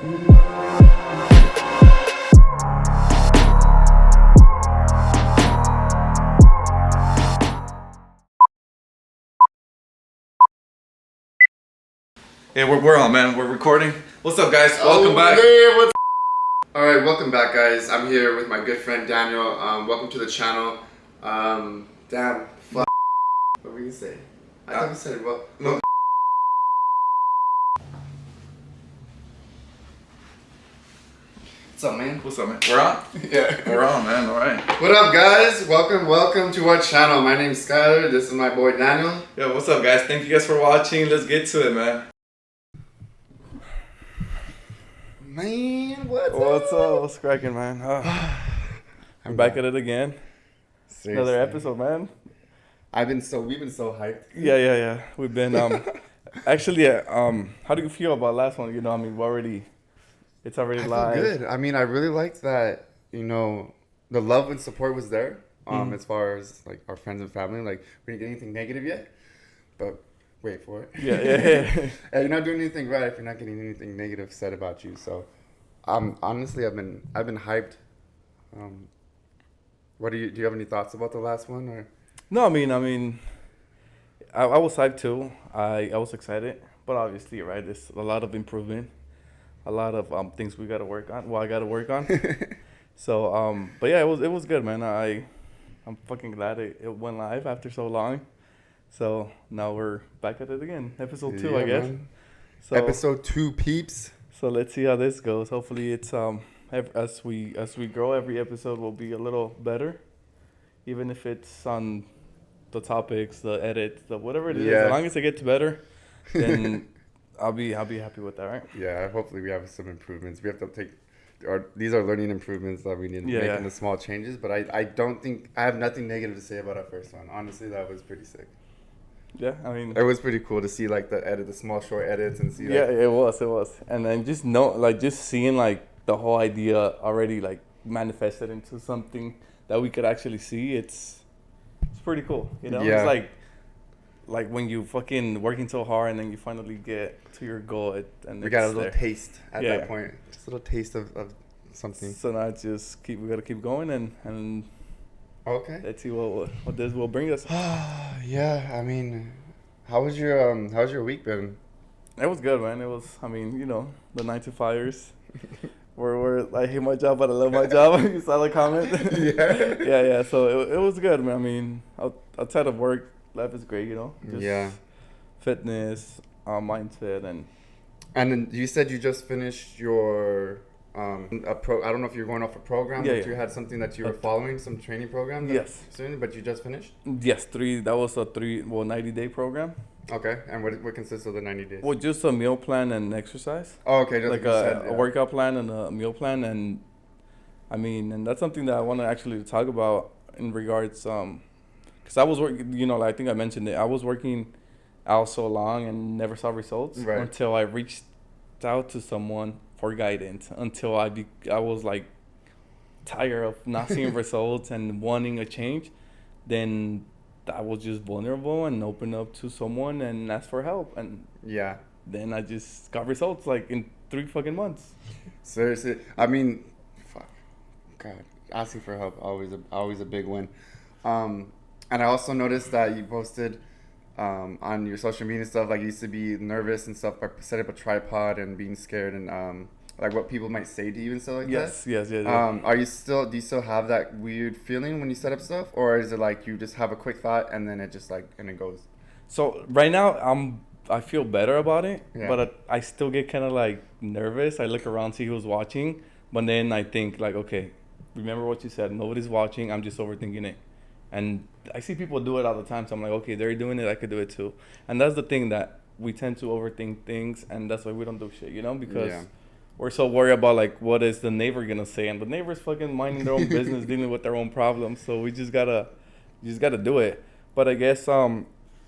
Yeah, we're on, man. We're recording. What's up, guys? Welcome back. Hey, Alright, welcome back, guys. I'm here with my good friend Daniel. Welcome to the channel. Damn, fuck. What were you say? I thought you said, well, no. What's up, man? What's up, man? We're on? Yeah. We're on, man. All right. What up, guys? Welcome to our channel. My name's Skyler. This is my boy Daniel. Yo, what's up, guys? Thank you guys for watching. Let's get to it, man. Man, what's up? What's cracking, man? I'm back at it again. Seriously. Another episode, man. We've been so hyped. Yeah. We've been actually. How do you feel about last one? You know, I mean, it's already live. Good. I mean, I really liked that. You know, the love and support was there. As far as like our friends and family, like we didn't get anything negative yet, but wait for it. Yeah. And you're not doing anything right if you're not getting anything negative said about you. So, honestly, I've been hyped. Do you have any thoughts about the last one or? No, I mean, I was hyped too. I was excited, but obviously, right, there's a lot of improvement, a lot of things we gotta work on. Well, I gotta work on. So, but yeah, it was good, man. I'm fucking glad it went live after so long. So now we're back at it again, episode 2, I guess. Man. So Episode 2, peeps. So let's see how this goes. Hopefully, it's as we grow, every episode will be a little better, even if it's on the topics, the edits, the whatever it is. As long as it gets better, then I'll be happy with that, right? Yeah, hopefully we have some improvements. We have to these are learning improvements that we need to make in the small changes. But I don't think I have nothing negative to say about our first one. Honestly, that was pretty sick. Yeah, I mean, it was pretty cool to see like the small short edits and see. Yeah, it was, and then just seeing like the whole idea already like manifested into something that we could actually see. It's pretty cool, you know. Yeah. It's like when you fucking working so hard and then you finally get to your goal. We got a little taste at that point, just a little taste of something. So now we gotta keep going and. Okay. Let's see what this will bring us. Yeah, I mean, how's your week been? It was good, man. It was, I mean, you know, the 9-to-5ers. Where I hate my job, but I love my job. You saw the comment? Yeah. So it was good, man. I mean, outside of work, life is great, you know. Just fitness, mindset, and then you said you just finished your I don't know if you're going off a program, but you had something that you were following, some training program. Yes. But you just finished? Yes, that was a 90-day program. Okay, and what consists of the 90 days? Well, just a meal plan and exercise. Oh, okay. Just like a workout plan and a meal plan, and I mean, and that's something that I want to actually talk about in regards, because I was working, you know, like I think I mentioned it. I was working out so long and never saw results until I reached out to someone for guidance, until I was like tired of not seeing results and wanting a change. Then I was just vulnerable and opened up to someone and asked for help, and then I just got results like in 3 fucking months. Seriously, I mean, fuck, God, asking for help always a big win. And I also noticed that you posted on your social media stuff, like you used to be nervous and stuff by setting up a tripod and being scared and like what people might say to you and stuff like that. Yes. Do you still have that weird feeling when you set up stuff, or is it like you just have a quick thought and then it just and it goes? So right now I feel better about it, but I still get kind of like nervous. I look around, see who's watching, but then I think like, okay, remember what you said, nobody's watching, I'm just overthinking it. And I see people do it all the time, so I'm like, okay, they're doing it, I could do it too. And that's the thing, that we tend to overthink things, and that's why we don't do shit, you know, because we're so worried about like what is the neighbor gonna say, and the neighbor's fucking minding their own business, dealing with their own problems. So we just gotta do it. But I guess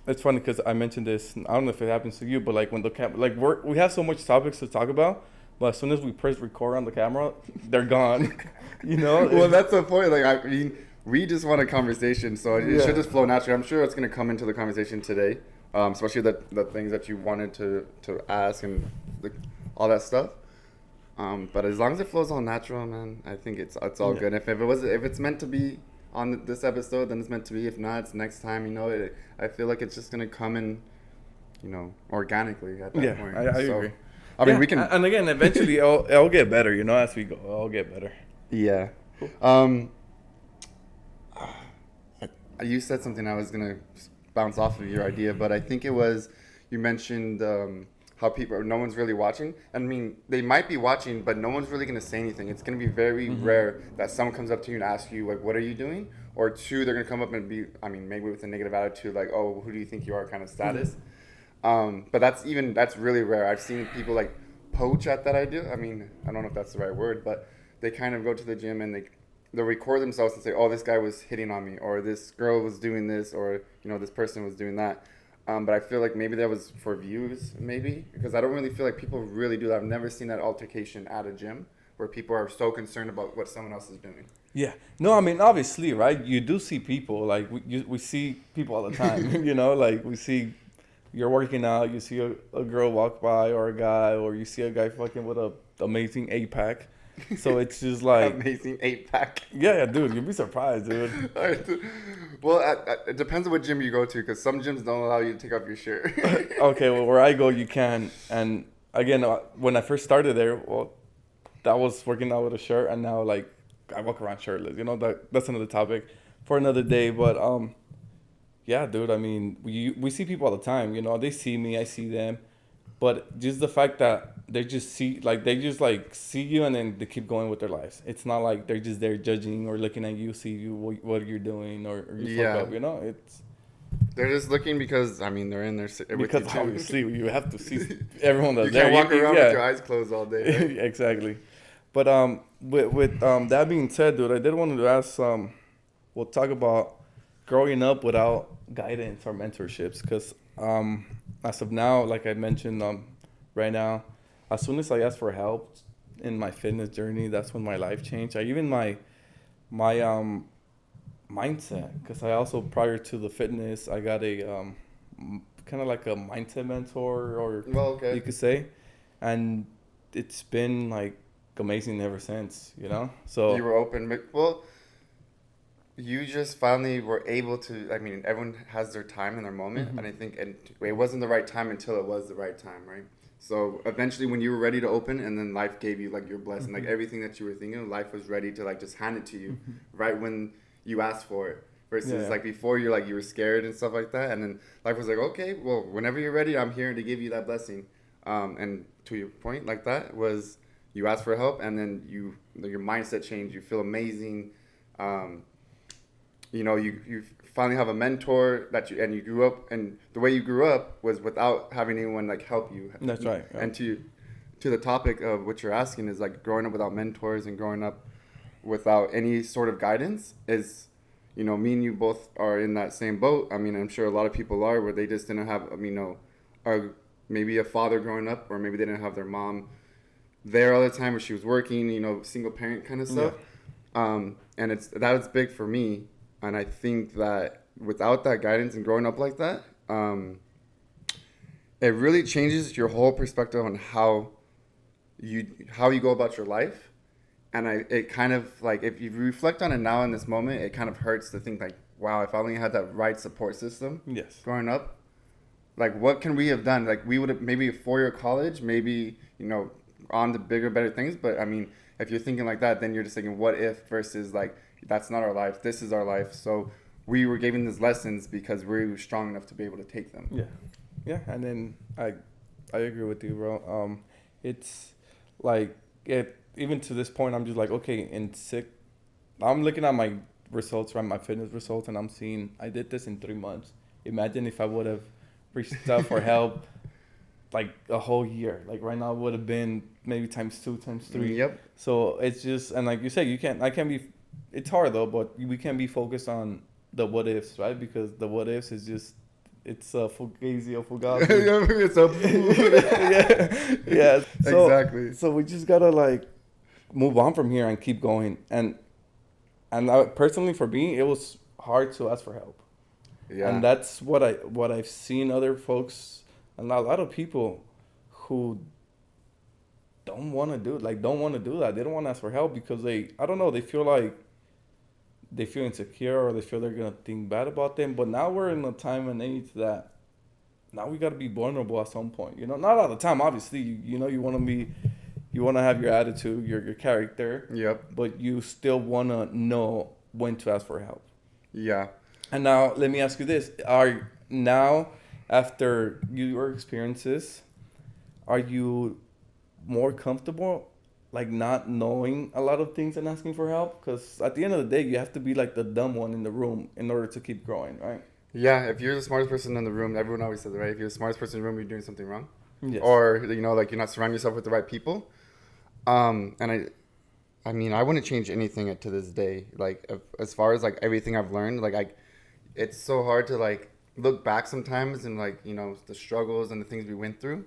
it's funny because I mentioned this. I don't know if it happens to you, but like when the we have so much topics to talk about, but as soon as we press record on the camera, they're gone. You know. Well, that's the point. Like I mean, we just want a conversation, so it should just flow naturally. I'm sure it's gonna come into the conversation today, especially the things that you wanted to ask and all that stuff. But as long as it flows all natural, man, I think it's all good. If it's meant to be on this episode, then it's meant to be. If not, it's next time. I feel like it's just gonna come in, organically at that point. I agree. I mean, we can. And again, eventually, it'll get better. As we go, it'll get better. Yeah. Cool. You said something I was gonna bounce off of your idea, but I think it was you mentioned how no one's really watching. I mean, they might be watching, but no one's really gonna say anything. It's gonna be very rare that someone comes up to you and asks you like, "What are you doing?" Or two, they're gonna come up and be, maybe with a negative attitude, like, "Oh, who do you think you are?" kind of status. But that's really rare. I've seen people like poach at that idea. I mean, I don't know if that's the right word, but they kind of go to the gym and they'll record themselves and say, "Oh, this guy was hitting on me," or "This girl was doing this," or "This person was doing that." But I feel like maybe that was for views, maybe, because I don't really feel like people really do that. I've never seen that altercation at a gym where people are so concerned about what someone else is doing. Yeah. No, I mean, obviously, right? You do see people, like, we see people all the time, like, we see you're working out, you see a girl walk by or a guy, or you see a guy fucking with a amazing 8-pack. So it's just like amazing 8-pack. Yeah, dude, you'd be surprised, dude. Well, it depends on what gym you go to, because some gyms don't allow you to take off your shirt. Okay, well, where I go, you can. And again, when I first started there, that was working out with a shirt, and now like I walk around shirtless. That's another topic for another day. But yeah, dude. I mean, we see people all the time. They see me, I see them. But just the fact that they just see you and then they keep going with their lives. It's not like they're just there judging or looking at you, see you what you're doing or you fuck up. It's they're just looking because they're in there. Because obviously you have to see everyone that's there. You can't walk around with your eyes closed all day. Right? Exactly. But with that being said, dude, I did want to ask. We'll talk about growing up without guidance or mentorships, because as of now, like I mentioned, right now, as soon as I asked for help in my fitness journey, that's when my life changed. Even my mindset, because I also, prior to the fitness, I got a kind of like a mindset mentor, or you could say, and it's been like amazing ever since. So you were open. Well, you just finally were able to. Everyone has their time and their moment, and I think it wasn't the right time until it was the right time, right? So eventually, when you were ready to open, and then life gave you like your blessing, like everything that you were thinking, life was ready to like just hand it to you, right when you asked for it. Versus like before, you were scared and stuff like that, and then life was like, okay, well, whenever you're ready, I'm here to give you that blessing. And to your point, like that was you asked for help, and then your mindset changed. You feel amazing. You finally have a mentor and you grew up, and the way you grew up was without having anyone like help you. That's right. Yeah. And to the topic of what you're asking is like growing up without mentors and growing up without any sort of guidance is, me and you both are in that same boat. I'm sure a lot of people are, where they just didn't have, maybe a father growing up, or maybe they didn't have their mom there all the time, where she was working, single parent kind of stuff. Yeah. And that's big for me. And I think that without that guidance and growing up like that, it really changes your whole perspective on how you go about your life. And it kind of like, if you reflect on it now in this moment, it kind of hurts to think like, wow, if I only had that right support system growing up, like what can we have done? Like we would have maybe a 4-year college, maybe, on to bigger, better things. But if you're thinking like that, then you're just thinking what if versus like, that's not our life. This is our life. So we were given these lessons because we were strong enough to be able to take them. Yeah. Yeah. And then I agree with you, bro. It's like even to this point, I'm just like, okay, I'm looking at my results, right? My fitness results, and I'm seeing I did this in 3 months. Imagine if I would have reached out for help like a whole year. Like right now it would have been maybe times 2, times 3. Yep. So it's just, and like you said, I can't be, it's hard though, but we can't be focused on the what ifs, right? Because the what ifs is just, it's a fugazi or fugazi. It's a yeah. So, exactly. So we just gotta like move on from here and keep going. And personally for me, it was hard to ask for help. Yeah. And that's what I've seen other folks and a lot of people who don't want to do that. They don't want to ask for help because I don't know, they feel insecure or they feel they're gonna think bad about them. But now we're in a time and age that now we gotta be vulnerable at some point. You know, not all the time. Obviously, you know, you want to have your attitude, your character. Yep. But you still want to know when to ask for help. Yeah. And now let me ask you this: now after your experiences, are you more comfortable, like not knowing a lot of things and asking for help? Because at the end of the day, you have to be like the dumb one in the room in order to keep growing, right? Yeah, if you're the smartest person in the room, everyone always says it, right? If you're the smartest person in the room, you're doing something wrong. Yes. Or, you know, like you're not surrounding yourself with the right people. And I mean, I wouldn't change anything to this day. Like, as far as like everything I've learned, like it's so hard to like look back sometimes and like, you know, the struggles and the things we went through,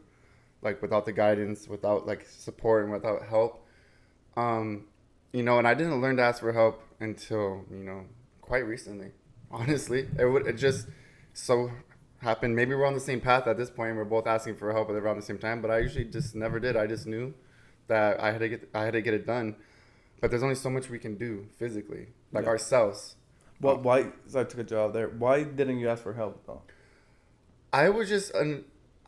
like without the guidance, without like support and without help. You know, and I didn't learn to ask for help until, you know, quite recently. Honestly, it just so happened. Maybe we're on the same path at this point. We're both asking for help around the same time, but I usually just never did. I just knew that I had to get it done. But there's only so much we can do physically, like ourselves. Well, why? So I took a job there. Why didn't you ask for help though? I was just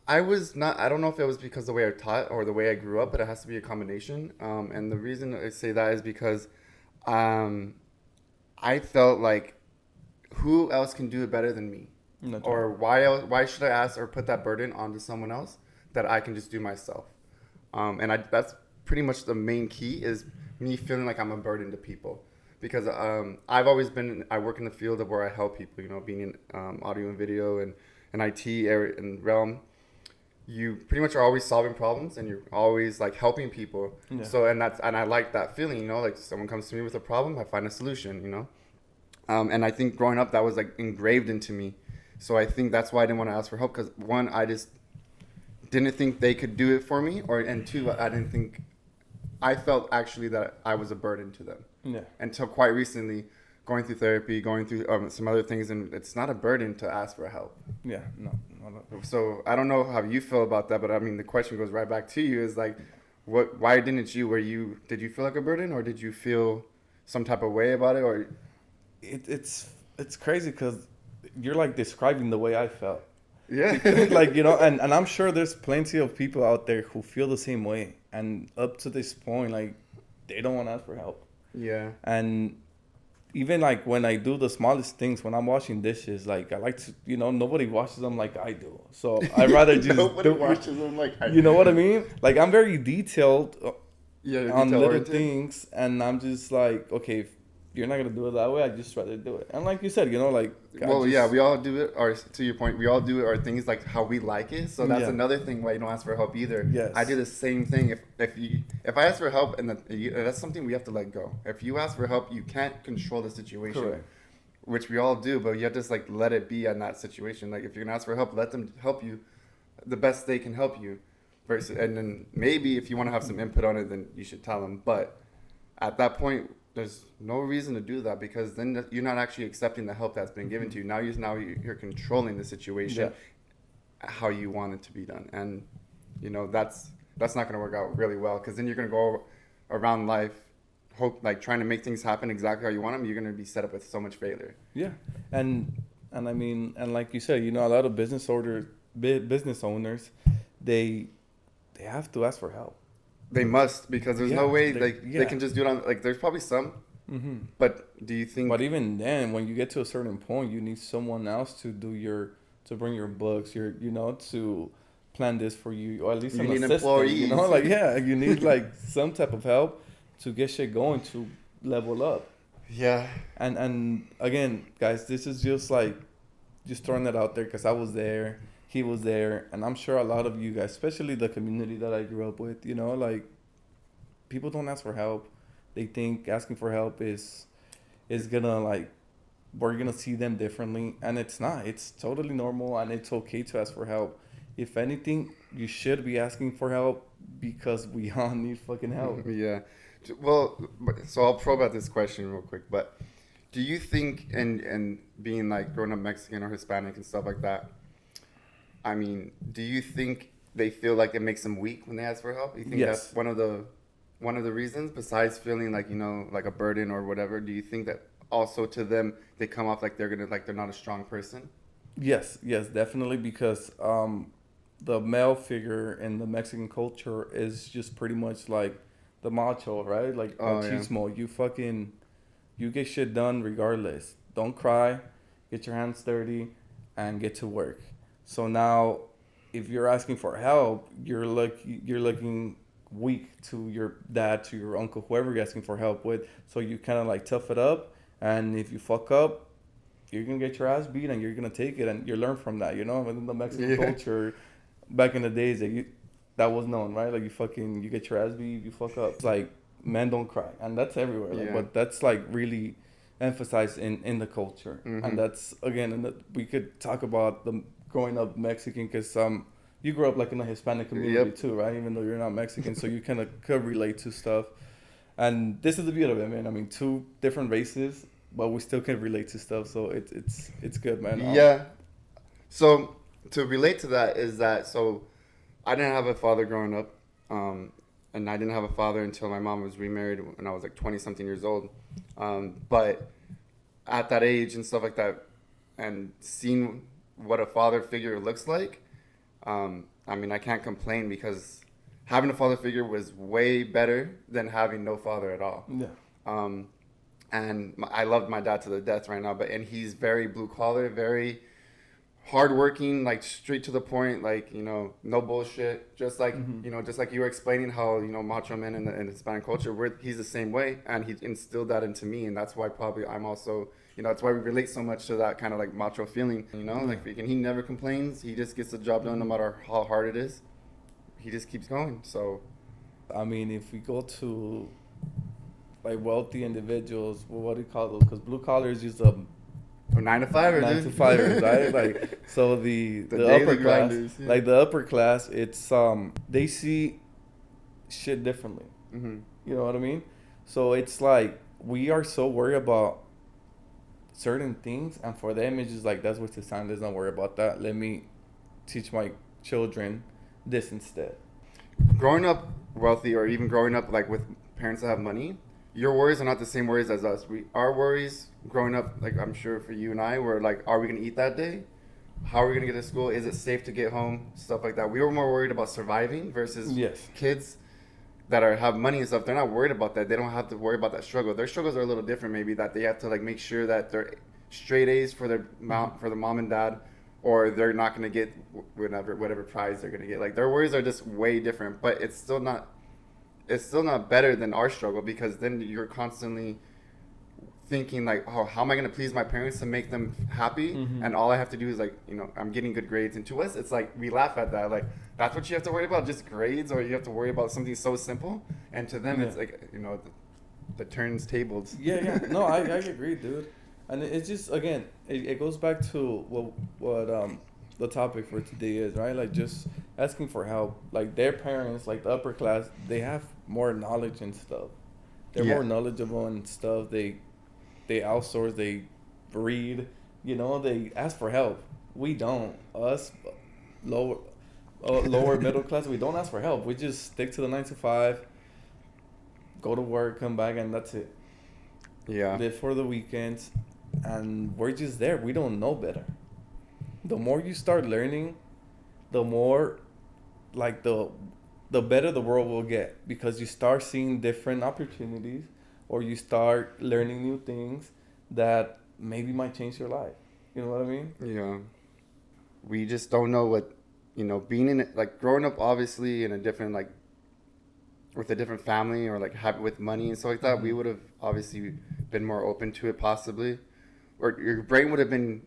I was not. I don't know if it was because the way I taught or the way I grew up, but it has to be a combination. And the reason I say that is because, I felt like, who else can do it better than me? Or why should I ask or put that burden onto someone else that I can just do myself? And that's pretty much the main key, is me feeling like I'm a burden to people. Because I've always I work in the field of where I help people, you know, being in audio and video and IT area and realm. You pretty much are always solving problems and you're always like helping people. Yeah. So, and I like that feeling, you know, like someone comes to me with a problem, I find a solution, you know. And I think growing up, that was like engraved into me. So I think that's why I didn't want to ask for help, because one, I just didn't think they could do it for me, and two, I felt actually that I was a burden to them. Yeah. Until quite recently, going through therapy, going through some other things, and it's not a burden to ask for help. Yeah, no. So I don't know how you feel about that, but I mean, the question goes right back to you, is like, why didn't you, did you feel like a burden, or did you feel some type of way about it, or... It's crazy because you're like describing the way I felt. Yeah. Like, you know, and I'm sure there's plenty of people out there who feel the same way. And up to this point, like, they don't want to ask for help. Yeah. And even like when I do the smallest things, when I'm washing dishes, like I like to, you know, nobody washes them like I do. So I'd rather just nobody washes them like I do. You know what I mean? Like, I'm very detailed on little oriented things. And I'm just like, okay, if you're not gonna do it that way, I'd just rather do it. And like you said, you know, like, yeah, we all do it, or to your point, we all do it, or things like how we like it. So that's another thing why you don't ask for help either. Yes. I do the same thing. If I ask for help, and that's something we have to let go. If you ask for help, you can't control the situation. Correct. Which we all do, but you have to just like let it be in that situation. Like, if you're gonna ask for help, let them help you the best they can help you. And then maybe if you want to have some input on it, then you should tell them. But at that point, there's no reason to do that, because then you're not actually accepting the help that's been given to you. Now you're controlling the situation how you want it to be done. And, you know, that's not going to work out really well, because then you're going to go around life trying to make things happen exactly how you want them. You're going to be set up with so much failure. Yeah. And I mean, and like you said, you know, a lot of business owners, they have to ask for help. They must, because there's no way they can just do it on, like, there's probably some, but do you think... But even then, when you get to a certain point, you need someone else to bring your books, to plan this for you, or at least you an need assistant, employees. you know, like, you need like some type of help to get shit going, to level up. Yeah. And again, guys, this is just throwing that out there, because I was there. He was there, and I'm sure a lot of you guys, especially the community that I grew up with, you know, like, people don't ask for help. They think asking for help is gonna, like, we're gonna see them differently, and it's not. It's totally normal, and it's okay to ask for help. If anything, you should be asking for help, because we all need fucking help. Yeah. Well, so I'll probe at this question real quick, but do you think, and being like growing up Mexican or Hispanic and stuff like that, I mean, do you think they feel like it makes them weak when they ask for help? You think Yes. that's one of the reasons, besides feeling like, you know, like a burden or whatever? Do you think that also to them they come off like they're not a strong person? Yes, yes, definitely, because the male figure in the Mexican culture is just pretty much like the macho, right? Like Oh yeah. machismo. You get shit done regardless. Don't cry, get your hands dirty, and get to work. So now, if you're asking for help, you're looking weak to your dad, to your uncle, whoever you're asking for help with. So you kind of like tough it up, and if you fuck up, you're gonna get your ass beat, and you're gonna take it, and you learn from that. You know, within the Mexican culture, back in the days that was known, right? Like you get your ass beat, you fuck up. It's like men don't cry, and that's everywhere. Like, but that's like really emphasized in the culture, and that's again, we could talk about the growing up Mexican, because you grew up like in a Hispanic community too, right? Even though you're not Mexican, so you kind of could relate to stuff. And this is the beauty of it, man. I mean, two different races, but we still can relate to stuff. So it's good, man. Yeah. So to relate to that is that, so I didn't have a father growing up, and I didn't have a father until my mom was remarried when I was like 20 something years old. But at that age and stuff like that, and seeing what a father figure looks like, I mean, I can't complain, because having a father figure was way better than having no father at all. Yeah. And I loved my dad to the death right now, and he's very blue collar, very hardworking, like straight to the point, like, you know, no bullshit. Just like you know, just like you were explaining how, you know, macho men in Hispanic culture, he's the same way, and he instilled that into me, and that's why probably I'm also, you know, that's why we relate so much to that kind of like macho feeling, you know, like, and he never complains. He just gets the job done no matter how hard it is. He just keeps going. So, I mean, if we go to like wealthy individuals, well, what do you call those? Because blue collar is just a 9 to 5, 9 to 5, right? Like, so the upper class, grinders, yeah. like the upper class, it's they see shit differently. Mm-hmm. You know what I mean? So it's like we are so worried about certain things, and for them it's just like, that's what the sign, let's not worry about that. Let me teach my children this instead. Growing up wealthy, or even growing up like with parents that have money, your worries are not the same worries as us. Our worries growing up, like I'm sure for you and I, were like, are we gonna eat that day? How are we gonna get to school? Is it safe to get home? Stuff like that. We were more worried about surviving versus kids that have money and stuff. They're not worried about that. They don't have to worry about that struggle. Their struggles are a little different, maybe, that they have to like make sure that they're straight A's for their mom and dad, or they're not gonna get whatever prize they're gonna get. Like, their worries are just way different, but it's still not better than our struggle, because then you're constantly thinking like, oh, how am I going to please my parents to make them happy? And all I have to do is like, you know, I'm getting good grades. And to us, it's like, we laugh at that. Like, that's what you have to worry about, just grades, or you have to worry about something so simple. And to them, it's like, you know, the turns tables. Yeah. No, I agree, dude. And it's just, again, it goes back to what the topic for today is, right? Like, just asking for help. Like, their parents, like the upper class, they have more knowledge and stuff. They're more knowledgeable and stuff. They outsource, they read, you know, they ask for help. We don't. Us, lower middle class, we don't ask for help. We just stick to the 9 to 5, go to work, come back, and that's it. Yeah. Live for the weekends, and we're just there. We don't know better. The more you start learning, the more, like, the better the world will get, because you start seeing different opportunities, or you start learning new things that maybe might change your life. You know what I mean? Yeah. We just don't know what, you know, being in it, like growing up obviously in a different, like, with a different family, or like with money and stuff like that, we would have obviously been more open to it, possibly, or your brain would have been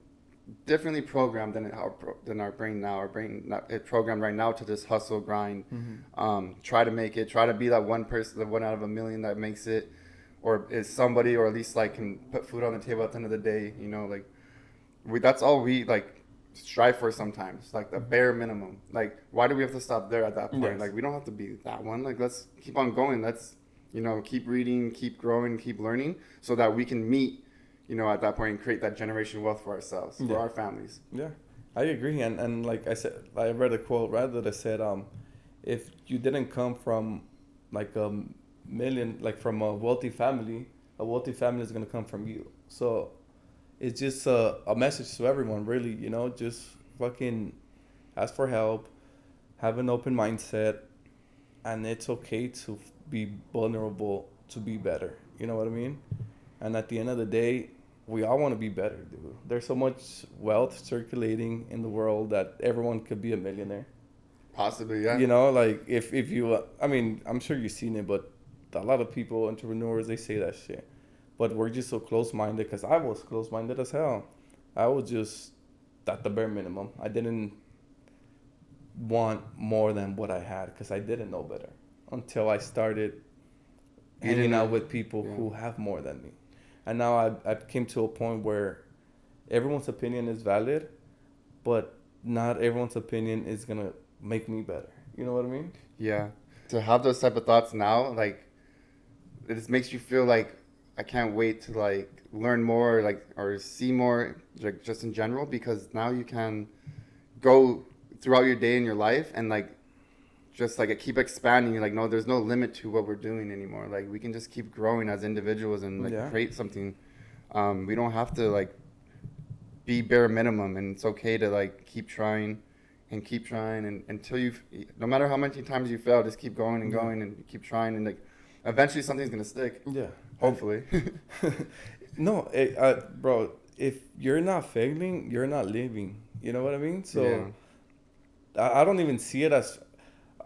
differently programmed than our brain now. Our brain is programmed right now to just hustle, grind, try to make it, try to be that one person, the one out of a million that makes it, or is somebody, or at least like can put food on the table at the end of the day. You know, like, that's all we like strive for sometimes, like the bare minimum. Like, why do we have to stop there at that point? Yes. Like, we don't have to be that one. Like, let's keep on going. Let's, you know, keep reading, keep growing, keep learning, so that we can meet, you know, at that point, and create that generational wealth for ourselves, for our families. Yeah. I agree, and like I said, I read a quote rather that said, if you didn't come from like a million, like from a wealthy family is gonna come from you. So it's just a message to everyone, really. You know, just fucking ask for help, have an open mindset, and it's okay to be vulnerable to be better. You know what I mean? And at the end of the day, we all want to be better, dude. There's so much wealth circulating in the world that everyone could be a millionaire. Possibly, yeah. You know, like if you, I mean, I'm sure you've seen it, but a lot of people, entrepreneurs, they say that shit. But we're just so close-minded because I was close-minded as hell. I was just at the bare minimum. I didn't want more than what I had because I didn't know better until I started hanging out with people who have more than me. And now I came to a point where everyone's opinion is valid, but not everyone's opinion is going to make me better. You know what I mean? Yeah. To have those type of thoughts now, like, it just makes you feel like I can't wait to, like, learn more, like, or see more, like, just in general, because now you can go throughout your day in your life and, like, just like keep expanding. Like, no, there's no limit to what we're doing anymore. Like, we can just keep growing as individuals and like create something. We don't have to like be bare minimum, and it's okay to like keep trying and until you, no matter how many times you fail, just keep going and going and keep trying, and like eventually something's gonna stick. Yeah, hopefully. No, bro, if you're not failing, you're not living. You know what I mean? So I don't even see it as,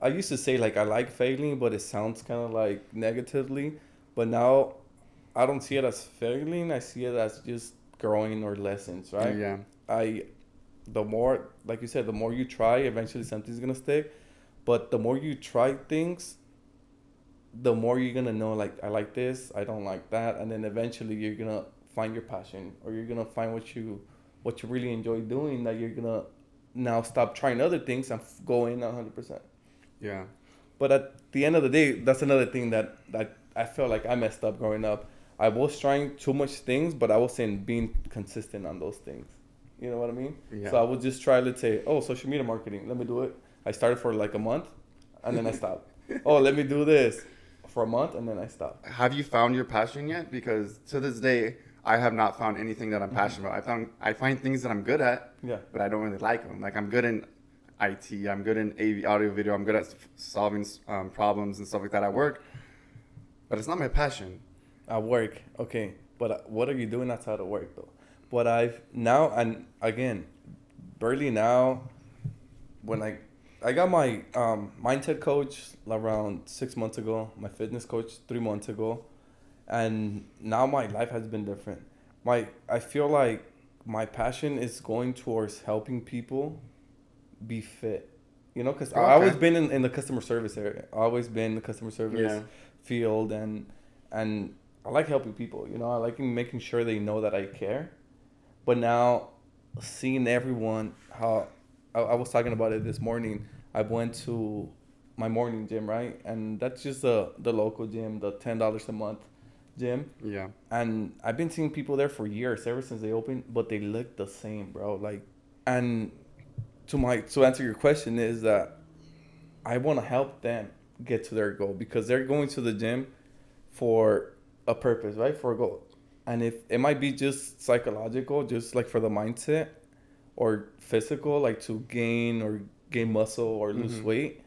I used to say, like, I like failing, but it sounds kind of like negatively. But now I don't see it as failing. I see it as just growing or lessons, right? Yeah. The more, like you said, the more you try, eventually something's going to stick. But the more you try things, the more you're going to know, like, I like this, I don't like that. And then eventually you're going to find your passion, or you're going to find what you really enjoy doing, that you're going to now stop trying other things and go in 100%. Yeah. But at the end of the day, that's another thing that I felt like I messed up growing up. I was trying too much things, but I wasn't being consistent on those things. You know what I mean? Yeah. So I would just try, let's say, social media marketing, let me do it. I started for like a month, and then I stopped. Let me do this for a month, and then I stopped. Have you found your passion yet? Because to this day, I have not found anything that I'm passionate about. I find things that I'm good at, but I don't really like them. Like, I'm good in IT, I'm good in AV, audio, video, I'm good at solving problems and stuff like that at work, but it's not my passion. At work, okay, but what are you doing outside of work, though? But I've now, and again, barely now, when I got my mindset coach around 6 months ago, my fitness coach 3 months ago, and now my life has been different. I feel like my passion is going towards helping people be fit, you know, because I always been in the customer service area. I always been in the customer service field, and I like helping people, you know. I like making sure they know that I care. But now, seeing everyone, how I was talking about it this morning, I went to my morning gym, right? And that's just the local gym, the $10 a month gym. Yeah. And I've been seeing people there for years, ever since they opened, but they look the same, bro. Like, and to answer your question is that I want to help them get to their goal, because they're going to the gym for a purpose, right? For a goal. And if it might be just psychological, just like for the mindset, or physical, like to gain muscle or lose weight,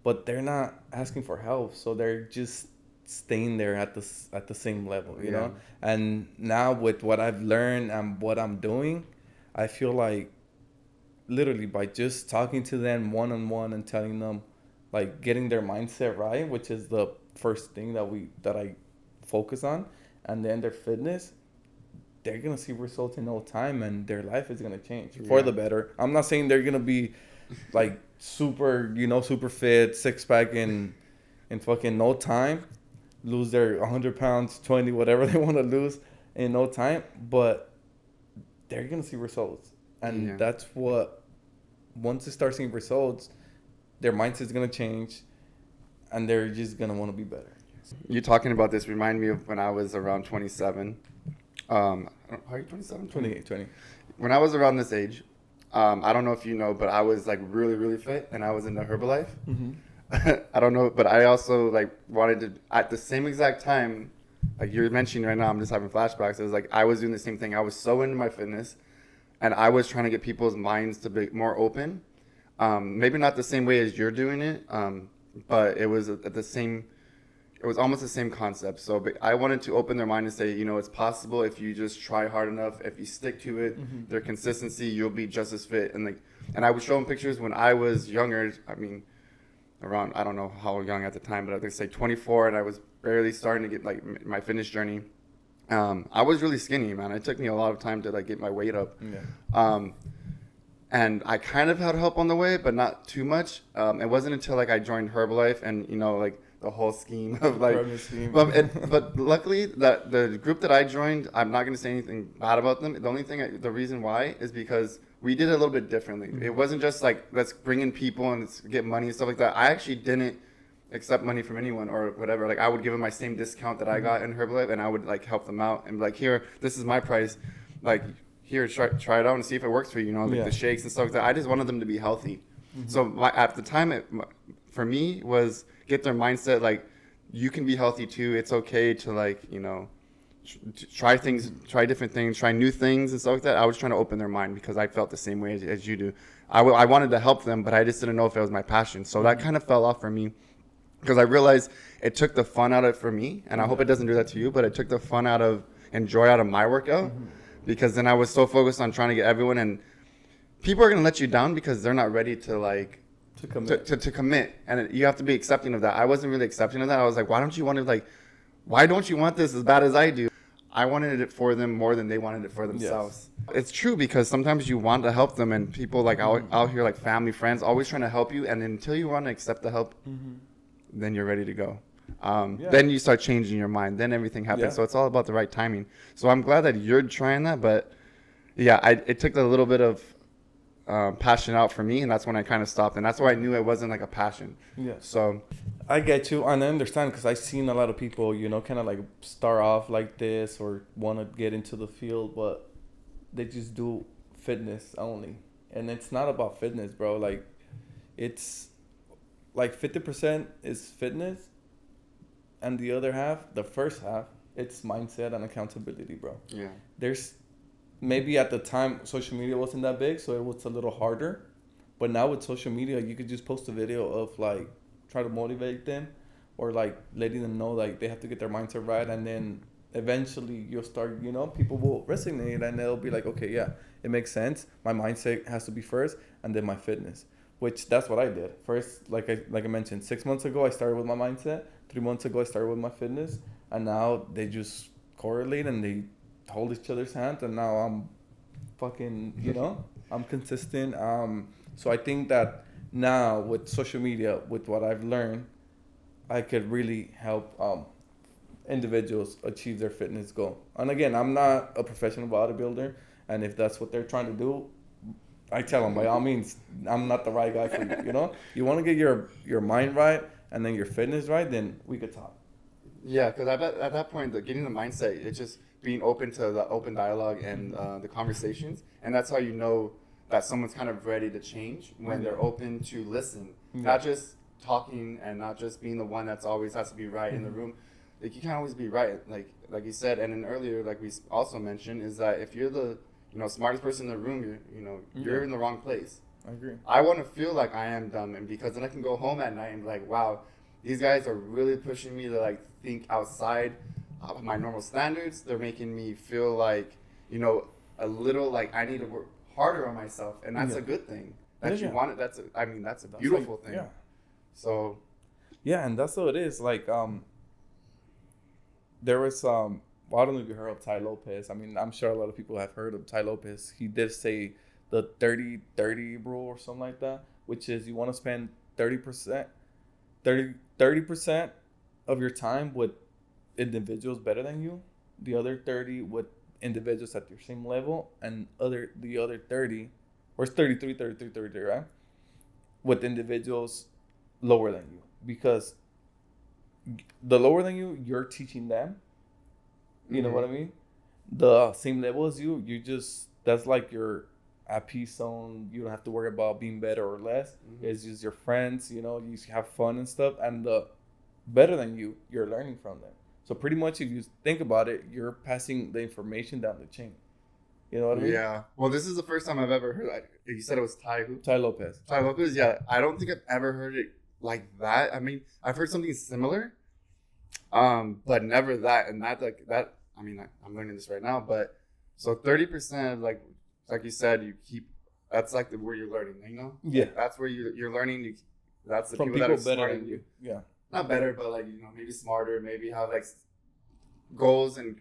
but they're not asking for help. So they're just staying there at the same level, you know? And now with what I've learned and what I'm doing, I feel like literally by just talking to them one-on-one and telling them, like, getting their mindset right, which is the first thing that I focus on, and then their fitness, they're gonna see results in no time, and their life is gonna change for the better. I'm not saying they're gonna be like super fit, six-pack in fucking no time, lose their 100 pounds, 20, whatever they want to lose in no time, but they're gonna see results. And that's what, once they start seeing results, their mindset's going to change, and they're just going to want to be better. You talking about this remind me of when I was around 27. How are you, 27? 28, 20. When I was around this age, I don't know if you know, but I was like really, really fit and I was into Herbalife. Mm-hmm. I don't know, but I also like wanted to at the same exact time, like you're mentioning right now, I'm just having flashbacks. It was like I was doing the same thing. I was so into my fitness, and I was trying to get people's minds to be more open. Maybe not the same way as you're doing it, but it was at the same. It was almost the same concept. So but I wanted to open their mind and say, you know, it's possible if you just try hard enough, if you stick to it, their consistency, you'll be just as fit. And like, and I would show them pictures when I was younger. I mean, around, I don't know how young at the time, but I think say 24, and I was barely starting to get like my fitness journey. I was really skinny, man. It took me a lot of time to like get my weight up. Yeah. And I kind of had help on the way, but not too much. It wasn't until like I joined Herbalife and, you know, like the whole scheme of like, but luckily that the group that I joined, I'm not going to say anything bad about them. The only thing, the reason why is because we did it a little bit differently. It wasn't just like, let's bring in people and let's get money and stuff like that. I actually didn't accept money from anyone or whatever. Like I would give them my same discount that I got in Herbalife, and I would like help them out and be like, here, this is my price. Like, here, try it out and see if it works for you. You know, like the shakes and stuff like that. I just wanted them to be healthy. So at the time, for me, was get their mindset like, you can be healthy too. It's okay to like, you know, try different things, try new things and stuff like that. I was trying to open their mind because I felt the same way as you do. I wanted to help them, but I just didn't know if it was my passion. So that kind of fell off for me because I realized it took the fun out of it for me. And I hope it doesn't do that to you, but it took the fun out of and joy out of my workout. Because then I was so focused on trying to get everyone, and people are going to let you down because they're not ready to like to commit, and you have to be accepting of that. I wasn't really accepting of that. I was like, why don't you want this as bad as I do? I wanted it for them more than they wanted it for themselves. Yes. It's true because sometimes you want to help them, and people like out here, like family, friends, always trying to help you, and until you want to accept the help, then you're ready to go. Then you start changing your mind. Then everything happens. So it's all about the right timing. So I'm glad that you're trying that. But yeah, it took a little bit of passion out for me, and that's when I kind of stopped. And that's why I knew it wasn't like a passion. Yeah. So I get you, and I understand because I've seen a lot of people, you know, kind of like start off like this or want to get into the field, but they just do fitness only, and it's not about fitness, bro. Like it's like 50% is fitness. And the other half, the first half, it's mindset and accountability, bro. Yeah. There's maybe at the time social media wasn't that big, so it was a little harder. But now with social media, you could just post a video of like try to motivate them or like letting them know like they have to get their mindset right, and then eventually you'll start, you know, people will resonate and they'll be like, okay, yeah, it makes sense. My mindset has to be first and then my fitness. Which that's what I did. First, like I mentioned, 6 months ago I started with my mindset. 3 months ago I started with my fitness, and now they just correlate and they hold each other's hands, and now I'm fucking, you know, I'm consistent. So I think that now with social media, with what I've learned, I could really help individuals achieve their fitness goal. And again, I'm not a professional bodybuilder, and if that's what they're trying to do, I tell them, by all means, I'm not the right guy for you, you know? You want to get your mind right and then your fitness right, then we could talk. Yeah, because at that point, getting the mindset, it's just being open to the open dialogue and the conversations. And that's how you know that someone's kind of ready to change, when they're open to listen. Not just talking and not just being the one that's always has to be right in the room. Like, you can't always be right, like you said. And then earlier, like we also mentioned, is that if you're the smartest person in the room, you're in the wrong place. I agree. I want to feel like I am dumb, and because then I can go home at night and be like, wow, these guys are really pushing me to like think outside of my normal standards. They're making me feel like, a little like I need to work harder on myself, and that's a good thing. That you want it. That's a beautiful thing. Yeah. So. Yeah, and that's what it is. Like, there was well, I don't know if you heard of Tai Lopez. I mean, I'm sure a lot of people have heard of Tai Lopez. He did say the 30-30 rule or something like that, which is you want to spend 30% of your time with individuals better than you, the other 30 with individuals at your same level, and the other 30, or it's 33, 33, 33, right? With individuals lower than you. Because the lower than you, you're teaching them. You know what I mean? The same level as you, that's like your at peace zone. You don't have to worry about being better or less. It's just your friends, you know, you have fun and stuff. And the better than you, you're learning from them. So pretty much if you think about it, you're passing the information down the chain. You know what I mean? Yeah. Well, this is the first time I've ever heard. You said it was Ty who? Ty Lopez. Ty Lopez. Yeah. I don't think I've ever heard it like that. I mean, I've heard something similar, but never that. And that like that. I mean, I'm learning this right now. But so 30% of like you said, you keep. That's like where you're learning. You know? Yeah. Like, that's where you're learning. That's the From people that are better smarter than you. Yeah. Not better, but like, you know, maybe smarter. Maybe have like goals and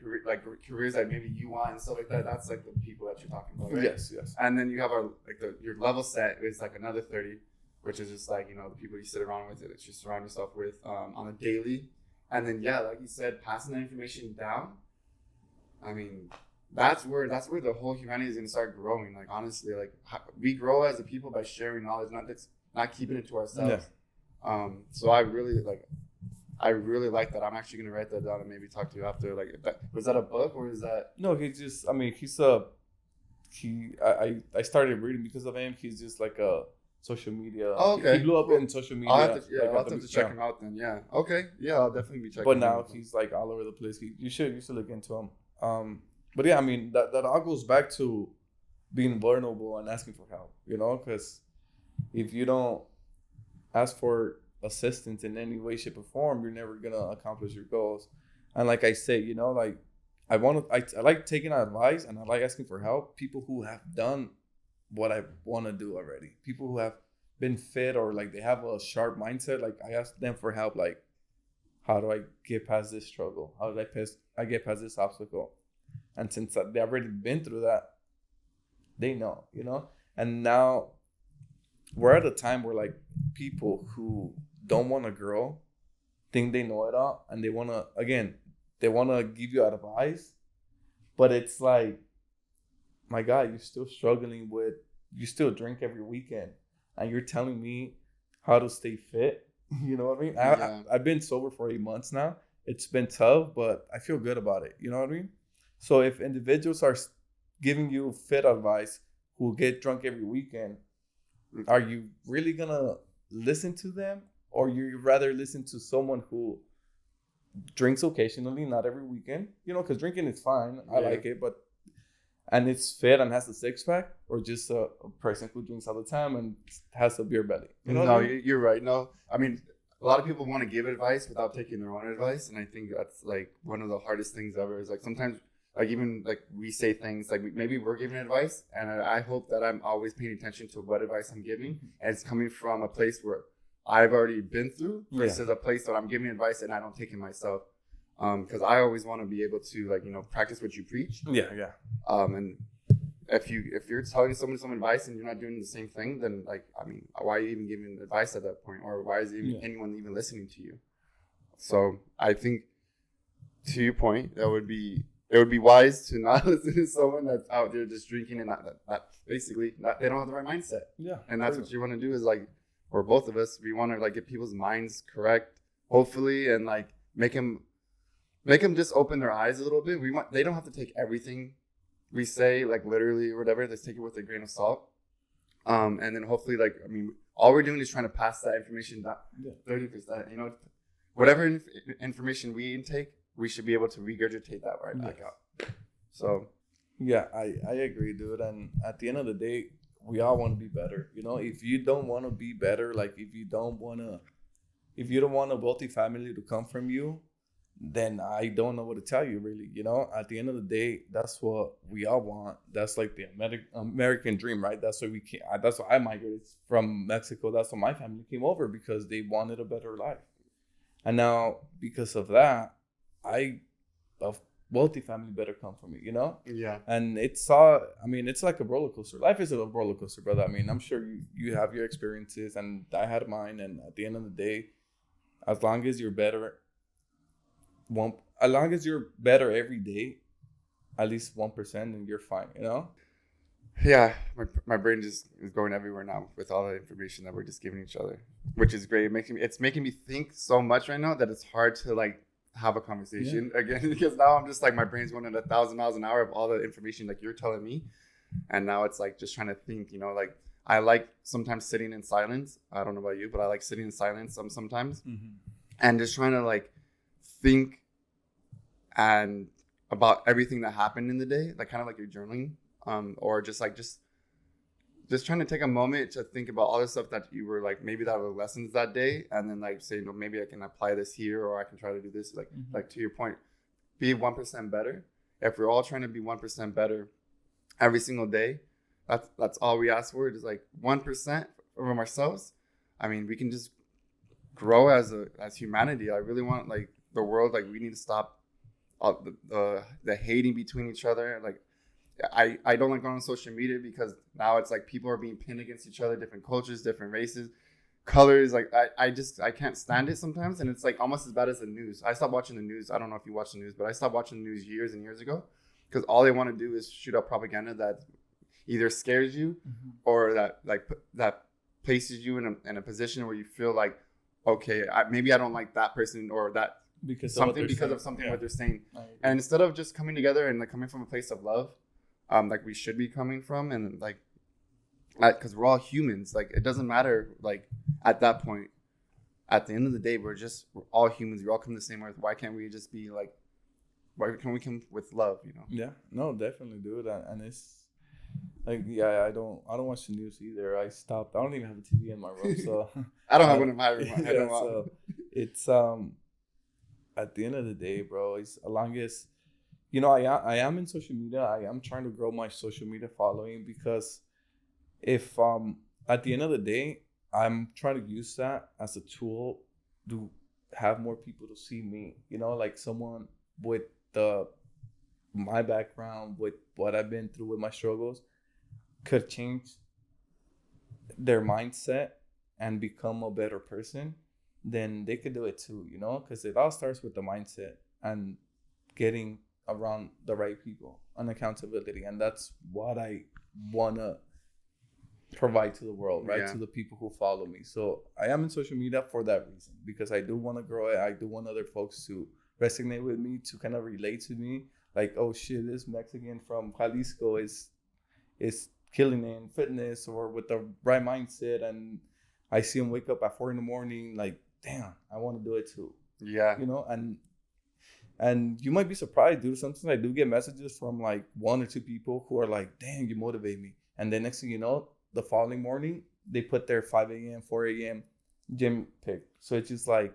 careers that maybe you want and stuff like that. That's like the people that you're talking about, right? Yes. And then you have your level set is like another 30, which is just like, you know, the people you sit around with, that you surround yourself with on a daily. And then like you said, passing that information down. I mean, that's where the whole humanity is gonna start growing. Like honestly, like we grow as a people by sharing knowledge, not keeping it to ourselves. Yeah. So I really like that. I'm actually gonna write that down and maybe talk to you after. Like, was that a book or is that? No, I started reading because of him. He's just like a social media. Oh, okay. He blew up in social media. I'll have to check him out then. Yeah. Okay. Yeah, I'll definitely be checking. But now he's like all over the place. You should look into him. But yeah, I mean that all goes back to being vulnerable and asking for help. You know, because if you don't ask for assistance in any way, shape, or form, you're never gonna accomplish your goals. And like I say, you know, like I like taking advice and I like asking for help. People who have done what I want to do already. People who have been fit or like they have a sharp mindset. Like I ask them for help. Like, how do I get past this struggle? How did I get past this obstacle? And since they've already been through that, they know, you know. And now we're at a time where like people who don't want a girl think they know it all, and they want to give you advice, but it's like, my God, you're still struggling you still drink every weekend, and you're telling me how to stay fit. You know what I mean? Yeah. I've been sober for 8 months now. It's been tough, but I feel good about it. You know what I mean? So if individuals are giving you fit advice who get drunk every weekend, are you really gonna listen to them, or you rather listen to someone who drinks occasionally, not every weekend? You know, because drinking is fine. I like it, and it's fit and has a six pack, or just a person who drinks all the time and has a beer belly. You know no, you're right. No, I mean, a lot of people want to give advice without taking their own advice, and I think that's like one of the hardest things ever. Is like sometimes, like even like we say things like maybe we're giving advice, and I hope that I'm always paying attention to what advice I'm giving, and it's coming from a place where I've already been through versus a place that I'm giving advice and I don't take it myself. Because I always want to be able to, like, you know, practice what you preach. Yeah. And if you're telling someone some advice and you're not doing the same thing, then like, I mean, why are you even giving advice at that point, or why is anyone even listening to you? So I think, to your point, it would be wise to not listen to someone that's out there just drinking and not they don't have the right mindset. Yeah, and that's what you want to do is like, or both of us, we want to like get people's minds correct, hopefully, and like make them just open their eyes a little bit. They don't have to take everything we say like literally or whatever. Let's take it with a grain of salt. And then hopefully, like, I mean, all we're doing is trying to pass that information down 30%. You know, whatever information we intake, we should be able to regurgitate that right back out. So, yeah, I agree, dude. And at the end of the day, we all want to be better. You know, if you don't want to be better, like if you don't want a wealthy family to come from you, then I don't know what to tell you, really. You know, at the end of the day, that's what we all want. That's like the American dream, right? That's why that's why I migrated from Mexico. That's why my family came over, because they wanted a better life. And now, because of that, a wealthy family better come from me, you know? Yeah. And it's like a roller coaster. Life is a roller coaster, brother. I mean, I'm sure you have your experiences, and I had mine. And at the end of the day, as long as you're better every day, at least 1%, and you're fine, you know? Yeah, my brain just is going everywhere now with all the information that we're just giving each other, which is great. It's making me think so much right now that it's hard to like have a conversation again, because now I'm just like, my brain's going at 1,000 miles an hour of all the information like you're telling me. And now it's like just trying to think, you know, like I like sometimes sitting in silence. I don't know about you, but I like sitting in silence sometimes, and just trying to like think and about everything that happened in the day, like kind of like you're journaling, or just trying to take a moment to think about all the stuff that you were like, maybe that were lessons that day, and then like say, no, maybe I can apply this here, or I can try to do this. Like to your point, be 1% better. If we're all trying to be 1% better every single day, that's all we ask for. Is like 1% from ourselves. I mean, we can just grow as humanity. I really want like the world. Like we need to stop all the hating between each other. Like I don't like going on social media because now it's like people are being pinned against each other, different cultures, different races, colors. Like I can't stand it sometimes, and it's like almost as bad as the news. I stopped watching the news. I don't know if you watch the news, but I stopped watching the news years and years ago because all they want to do is shoot up propaganda that either scares you or that places you in a position where you feel like, okay, maybe I don't like that person or that because of something what they're saying. And instead of just coming together and like coming from a place of love, like we should be coming from, and like because we're all humans. Like it doesn't matter. Like at that point, at the end of the day, we're all humans. We all come to the same earth. Why can't we just be like? Why can we come with love? You know? Yeah. No, definitely, dude. And it's like, yeah, I don't watch the news either. I stopped. I don't even have a TV in my room, so I don't have one in my room. So it's at the end of the day, bro. It's as long as you know, I am in social media. I am trying to grow my social media following because if at the end of the day, I'm trying to use that as a tool to have more people to see me. You know, like someone with my background, with what I've been through, with my struggles, could change their mindset and become a better person, then they could do it too, you know, because it all starts with the mindset and getting around the right people and accountability. And that's what I want to provide to the world, right? To the people who follow me. So I am in social media for that reason, because I do want to grow it. I do want other folks to resonate with me, to kind of relate to me. Like, oh shit, this Mexican from Jalisco is killing it in fitness or with the right mindset, and I see him wake up at 4 a.m. like, damn, I want to do it too. Yeah. You know, and you might be surprised, dude. Sometimes I do get messages from like 1 or 2 people who are like, damn, you motivate me. And then next thing you know, the following morning, they put their 5 a.m., 4 a.m. gym pick. So it's just like,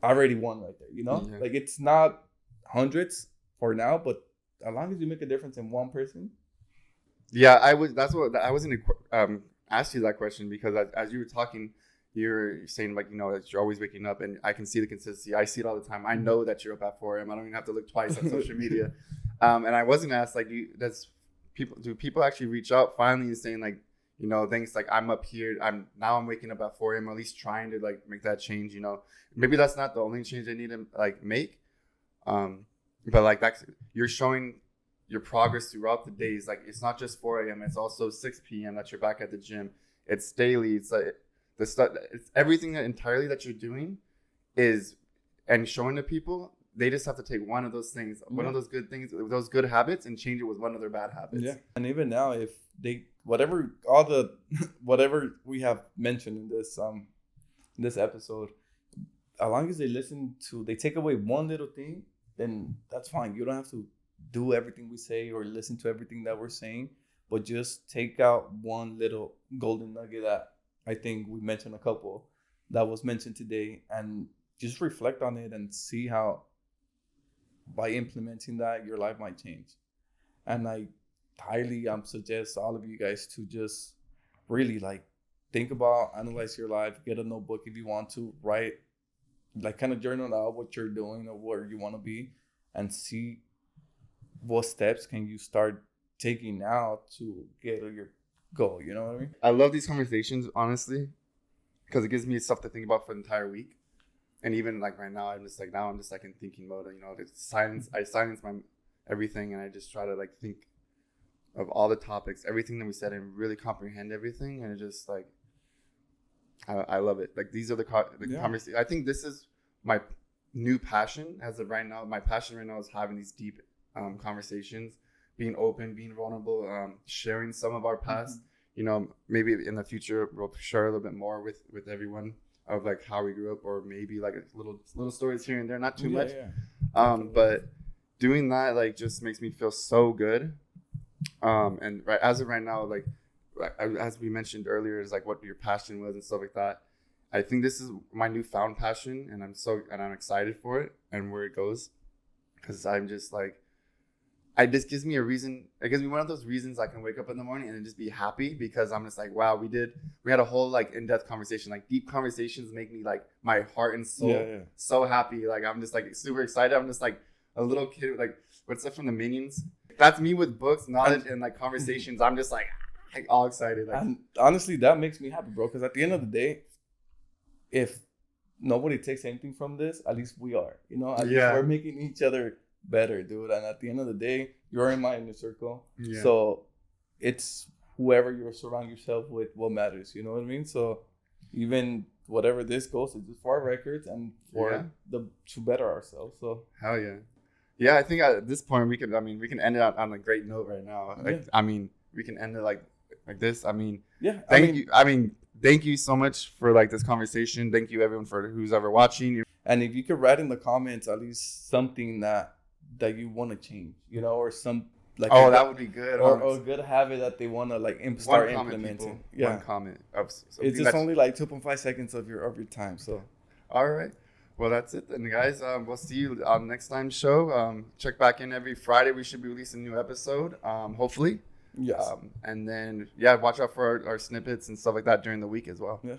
I already won right there, you know? Like it's not hundreds for now, but as long as you make a difference in one person. Yeah, I was going to ask you that question because as you were talking, you're saying like, you know, that you're always waking up, and I can see the consistency. I see it all the time. I know that you're up at 4 a.m. I don't even have to look twice on social media. And I was going to ask, like, do people actually reach out finally and saying like, you know, things like I'm up here, I'm waking up at 4 a.m. at least trying to like make that change, you know. Maybe that's not the only change I need to like make. But like you're showing your progress throughout the days. Like it's not just 4 a.m. It's also 6 p.m. that you're back at the gym. It's daily. It's like the stuff. It's everything entirely that you're doing is, and showing to people. They just have to take one of those things, one of those good things, those good habits, and change it with one of their bad habits. Yeah. And even now, if they whatever we have mentioned in this episode, as long as they take away one little thing, then that's fine. You don't have to do everything we say or listen to everything that we're saying, but just take out one little golden nugget that I think we mentioned a couple that was mentioned today, and just reflect on it and see how by implementing that your life might change. And I highly suggest all of you guys to just really like think about, analyze your life, get a notebook if you want to, write, like kind of journal out what you're doing or where you want to be, and see what steps can you start taking now to get to your goal. You know what I mean? I love these conversations, honestly, because it gives me stuff to think about for the entire week. And even like right now, I'm just like in thinking mode. You know, I silence my everything, and I just try to like think of all the topics, everything that we said, and really comprehend everything. And it just like, I love it. Like these are the conversations. I think this is my new passion as of right now. My passion right now is having these deep conversations being open, being vulnerable, sharing some of our past. You know, maybe in the future we'll share a little bit more with everyone of like how we grew up, or maybe like little stories here and there, not too much. But doing that like just makes me feel so good. And right as of right now, like as we mentioned earlier, is like what your passion was and stuff like that. I think this is my newfound passion, and I'm excited for it and where it goes, because I'm just like, this gives me a reason. It gives me one of those reasons I can wake up in the morning and just be happy, because I'm just like, wow, we had a whole like in-depth conversation. Like deep conversations make me like my heart and soul so happy. Like I'm just like super excited. I'm just like a little kid, like what's up from the Minions. That's me with books, knowledge, and like conversations. I'm just like all excited. Like, and honestly, that makes me happy, bro. Because at the end of the day, if nobody takes anything from this, at least we are. You know, at least we're making each other better, dude. And at the end of the day, you're in my inner circle. So it's whoever you surround yourself with what matters. You know what I mean? So even whatever this goes, it's for our records and for to better ourselves. So hell yeah. Yeah, I think at this point we can end it on a great note right now. Like, I mean, we can end it like this. I mean, thank you so much for like this conversation. Thank you everyone for who's ever watching. And if you could write in the comments at least something that you want to change, you know, or some like that would be good, or a good habit that they want to like start implementing. One comment. It's just only like 2.5 seconds of your time. So all right. Well, that's it then, guys. We'll see you on next time's show. Check back in every Friday. We should be releasing a new episode, hopefully. Yes. And then, watch out for our snippets and stuff like that during the week as well. Yeah.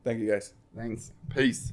Thank you, guys. Thanks. Peace.